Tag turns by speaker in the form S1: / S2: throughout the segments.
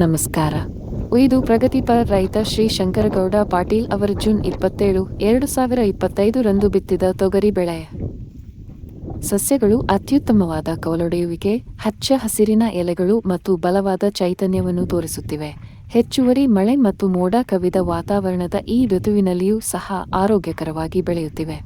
S1: ನಮಸ್ಕಾರ. ಇದು ಪ್ರಗತಿಪರ ರೈತ ಶ್ರೀ ಶಂಕರಗೌಡ ಪಾಟೀಲ್ ಅವರು ಜೂನ್ 27, 2025 ರಂದು ಬಿತ್ತಿದ ತೊಗರಿ ಬೆಳೆ. ಸಸ್ಯಗಳು ಅತ್ಯುತ್ತಮವಾದ ಕವಲೊಡೆಯುವಿಕೆ, ಹಚ್ಚ ಹಸಿರಿನ ಎಲೆಗಳು ಮತ್ತು ಬಲವಾದ ಚೈತನ್ಯವನ್ನು ತೋರಿಸುತ್ತಿವೆ. ಹೆಚ್ಚುವರಿ ಮಳೆ ಮತ್ತು ಮೋಡ ಕವಿದ ವಾತಾವರಣದ ಈ ಋತುವಿನಲ್ಲಿಯೂ ಸಹ ಆರೋಗ್ಯಕರವಾಗಿ ಬೆಳೆಯುತ್ತಿವೆ.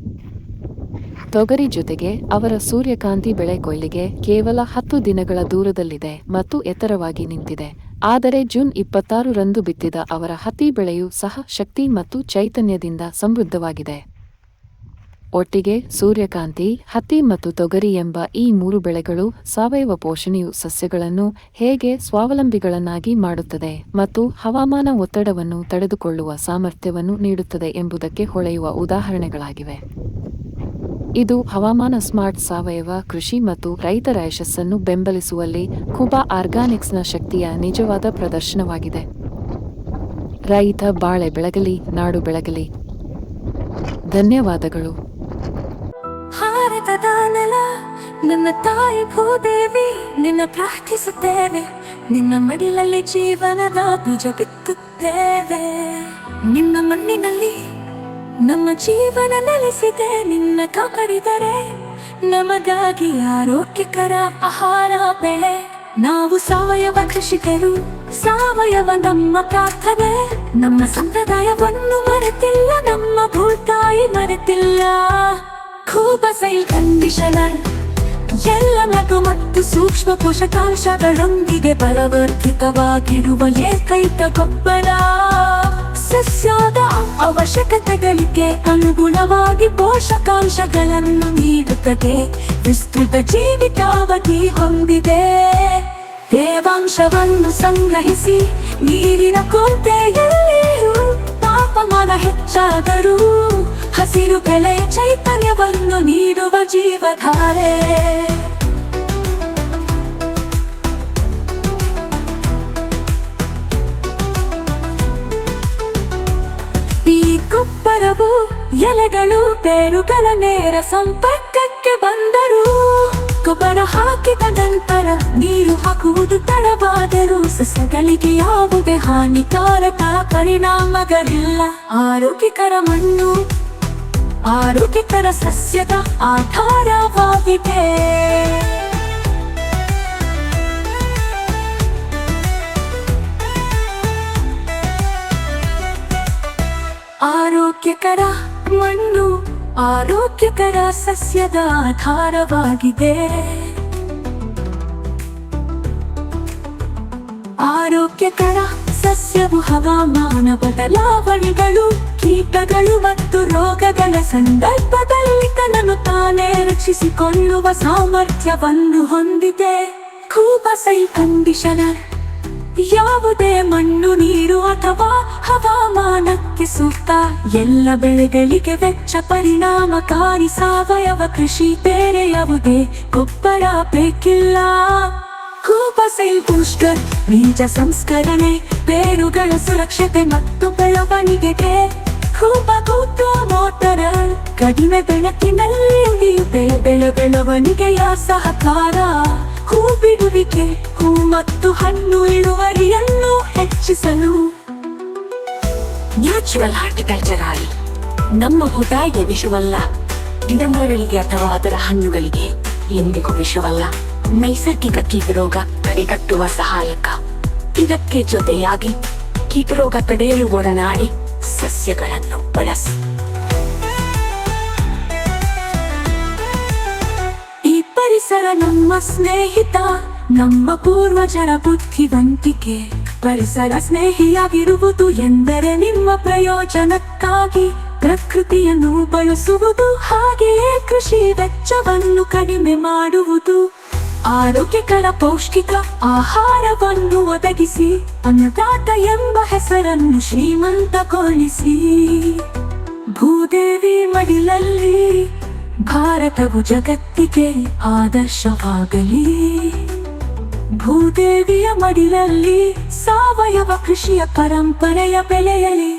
S1: ತೊಗರಿ ಜೊತೆಗೆ ಅವರ ಸೂರ್ಯಕಾಂತಿ ಬೆಳೆ ಕೊಯ್ಲಿಗೆ ಕೇವಲ 10 ದಿನಗಳ ದೂರದಲ್ಲಿದೆ ಮತ್ತು ಎತ್ತರವಾಗಿ ನಿಂತಿದೆ. ಆದರೆ ಜೂನ್ 26 ರಂದು ಬಿತ್ತಿದ ಅವರ ಹತ್ತಿ ಬೆಳೆಯೂ ಸಹ ಶಕ್ತಿ ಮತ್ತು ಚೈತನ್ಯದಿಂದ ಸಮೃದ್ಧವಾಗಿದೆ. ಒಟ್ಟಿಗೆ ಸೂರ್ಯಕಾಂತಿ, ಹತ್ತಿ ಮತ್ತು ತೊಗರಿ ಎಂಬ ಈ 3 ಬೆಳೆಗಳು ಸಾವಯವ ಪೋಷಣೆಯು ಸಸ್ಯಗಳನ್ನು ಹೇಗೆ ಸ್ವಾವಲಂಬಿಗಳನ್ನಾಗಿ ಮಾಡುತ್ತದೆ ಮತ್ತು ಹವಾಮಾನ ಒತ್ತಡವನ್ನು ತಡೆದುಕೊಳ್ಳುವ ಸಾಮರ್ಥ್ಯವನ್ನು ನೀಡುತ್ತದೆ ಎಂಬುದಕ್ಕೆ ಹೊಳೆಯುವ ಉದಾಹರಣೆಗಳಾಗಿವೆ. ಇದು ಹವಾಮಾನ ಸ್ಮಾರ್ಟ್ ಸಾವಯವ ಕೃಷಿ ಮತ್ತು ರೈತರ ಯಶಸ್ಸನ್ನು ಬೆಂಬಲಿಸುವಲ್ಲಿ ಕುಬಾ ಆರ್ಗಾನಿಕ್ಸ್ನ ಶಕ್ತಿಯ ನಿಜವಾದ ಪ್ರದರ್ಶನವಾಗಿದೆ. ರೈತ ಬಾಳೆ ಬೆಳಗಲಿ, ನಾಡು ಬೆಳಗಲಿ. ಧನ್ಯವಾದಗಳು.
S2: ಭಾರತದ ನೆಲ ನನ್ನ ತಾಯಿ ಭೂದೇವಿ, ನಿನ್ನ ಪ್ರಾರ್ಥಿಸುತ್ತೇವೆ. ನಿನ್ನ ಮಡಿಲಲ್ಲಿ ಜೀವನದ ಬೀಜ ಬಿತ್ತುತ್ತೇವೆ. ನಿನ್ನ ಮಣ್ಣಿನಲ್ಲಿ ನಮ್ಮ ಜೀವನ ನೆಲೆಸಿದೆ. ನಿನ್ನ ಕಾಪಾಡಿದರೆ ನಮಗಾಗಿ ಆರೋಗ್ಯಕರ ಆಹಾರ ಬೆಳೆ. ನಾವು ಸಾವಯವ ಕೃಷಿಕರು, ಸಾವಯವ ನಮ್ಮ ಪ್ರಾರ್ಥನೆ. ನಮ್ಮ ಸಂಪ್ರದಾಯವನ್ನು ಮರೆತಿಲ್ಲ, ನಮ್ಮ ಭೂತಾಯಿ ಮರೆತಿಲ್ಲ. ಕೂಬಸೈಲ್ ಕಂಡೀಷನರ್ ಎಲ್ಲ ಲಘು ಮತ್ತು ಸೂಕ್ಷ್ಮ ಪೋಷಕಾಂಶಗಳೊಂದಿಗೆ ಬಲವರ್ಧಿತವಾಗಿರುವ ಏಕೈಕ ಗೊಬ್ಬರ. ಸಸ್ಯದ ಅವಶ್ಯಕತೆಗಳಿಗೆ ಅನುಗುಣವಾಗಿ ಪೋಷಕಾಂಶಗಳನ್ನು ನೀಡುತ್ತದೆ. ವಿಸ್ತೃತ ಜೀವಿತಾವಧಿ ಹೊಂದಿದೆ. ತೇವಾಂಶವನ್ನು ಸಂಗ್ರಹಿಸಿ ನೀರಿನ ಕೊರತೆಯಲ್ಲಿಯೂ ತಾಪಮಾನ ಹೆಚ್ಚಾದರೂ ಹಸಿರು ಬೆಳೆಯ ಚೈತನ್ಯವನ್ನು ನೀಡುವ ಜೀವಧಾರೆ. ಈ ಗೊಬ್ಬರವು ಎಲೆಗಳು ಬೇರುಗಳ ನೇರ ಸಂಪರ್ಕಕ್ಕೆ ಬಂದರೂ, ಗೊಬ್ಬರ ಹಾಕಿದ ನಂತರ ನೀರು ಹಾಕುವುದು ತಡವಾದರೂ ಸಸ್ಯಗಳಿಗೆ ಯಾವುದೇ ಹಾನಿಕಾರಕ ಪರಿಣಾಮಗಳಿಲ್ಲ. ಆರೋಗ್ಯಕರ ಮಣ್ಣು ಆರೋಗ್ಯಕರ ಸಸ್ಯದ ಆಧಾರವಾಗಿದೆ. ಆರೋಗ್ಯಕರ ಮಣ್ಣು ಆರೋಗ್ಯಕರ ಸಸ್ಯದ ಆಧಾರವಾಗಿದೆ. ಆರೋಗ್ಯಕರ ಸಸ್ಯವು ಹವಾಮಾನ ಬದಲಾವಣೆಗಳು, ಕೀಟಗಳು ಮತ್ತು ರೋಗಗಳ ಸಂದರ್ಭದಲ್ಲಿ ತನ್ನನ್ನು ತಾನೇ ರಕ್ಷಿಸಿಕೊಳ್ಳುವ ಸಾಮರ್ಥ್ಯವನ್ನು ಹೊಂದಿದೆ. ಕೂಬಸೈಲ್ ಕಂಡೀಷನರ್ ಯಾವುದೇ ಮಣ್ಣು, ನೀರು ಅಥವಾ ಹವಾಮಾನಕ್ಕೆ ಸೂಕ್ತ. ಎಲ್ಲ ಬೆಳೆಗಳಿಗೆ ವೆಚ್ಚ ಪರಿಣಾಮಕಾರಿ ಸಾವಯವ ಕೃಷಿ. ಬೇರೆ ಯಾವುದೇ ಗೊಬ್ಬರ ಬೇಕಿಲ್ಲ. ಕೂಬಸೈಲ್ ಬೂಸ್ಟರ್ ಬೀಜ ಸಂಸ್ಕರಣೆ, ಬೇರುಗಳ ಸುರಕ್ಷತೆ ಮತ್ತು ಬೆಳವಣಿಗೆಗೆ. ಕೂಬಾ ಮೋಟರ್ ಕಡಿಮೆ ಬೆಳಕಿನಲ್ಲಿ ಬೆಳವಣಿಗೆಯ ಸಹಕಾರ. ಹೂ ಬಿಡುವಿಕೆ, ಹೂ ಮತ್ತು ಹಣ್ಣು ಇಳುವರಿಯನ್ನು ಹೆಚ್ಚಿಸಲು. ನ್ಯಾಚುರಲ್ ಹಾರ್ಟಿಕಲ್ಚರ್ ನಮ್ಮ ಭೂತಾಯಿಗೆ ವಿಷವಲ್ಲ, ಗಿಡಮರಗಳಿಗೆ ಅಥವಾ ಅದರ ಹಣ್ಣುಗಳಿಗೆ ಎಂದಿಗೂ ವಿಷವಲ್ಲ. ನೈಸರ್ಗಿಕ ಕೀಟರೋಗ ತಡೆಗಟ್ಟುವ ಸಹಾಯಕ. ಇದಕ್ಕೆ ಜೊತೆಯಾಗಿ ಕೀಟರೋಗ ತಡೆಯಲು ಒಡನಾಡಿ ಸಸ್ಯಗಳನ್ನು ಬಳಸಿ. ಈ ಪರಿಸರ ನಮ್ಮ ಸ್ನೇಹಿತ, ನಮ್ಮ ಪೂರ್ವಜರ ಬುದ್ಧಿವಂತಿಕೆ. ಪರಿಸರ ಸ್ನೇಹಿಯಾಗಿರುವುದು ಎಂದರೆ ನಿಮ್ಮ ಪ್ರಯೋಜನಕ್ಕಾಗಿ ಪ್ರಕೃತಿಯನ್ನು ಬಳಸುವುದು, ಹಾಗೆಯೇ ಕೃಷಿ ವೆಚ್ಚವನ್ನು ಕಡಿಮೆ ಮಾಡುವುದು. ಆರೋಗ್ಯಕರ ಪೌಷ್ಟಿಕ ಆಹಾರವನ್ನು ಒದಗಿಸಿ ಅನ್ನದಾತ ಎಂಬ ಹೆಸರನ್ನು ಶ್ರೀಮಂತಗೊಳಿಸಿ. ಭೂದೇವಿ ಮಡಿಲಲ್ಲಿ ಭಾರತವು ಜಗತ್ತಿಗೆ ಆದರ್ಶವಾಗಲಿ. ಭೂದೇವಿಯ ಮಡಿಲಲ್ಲಿ ಸಾವಯವ ಕೃಷಿಯ ಪರಂಪರೆಯ ಬೆಳೆಯಲಿ.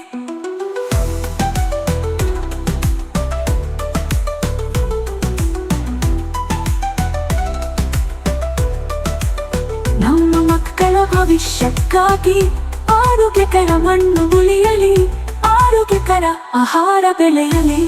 S2: ನಮ್ಮ ಮಕ್ಕಳ ಭವಿಷ್ಯ ಭವಿಷ್ಯಕ್ಕಾಗಿ ಆರೋಗ್ಯಕರ ಮಣ್ಣು ಉಳಿಯಲಿ, ಆರೋಗ್ಯಕರ ಆಹಾರ ಬೆಳೆಯಲಿ.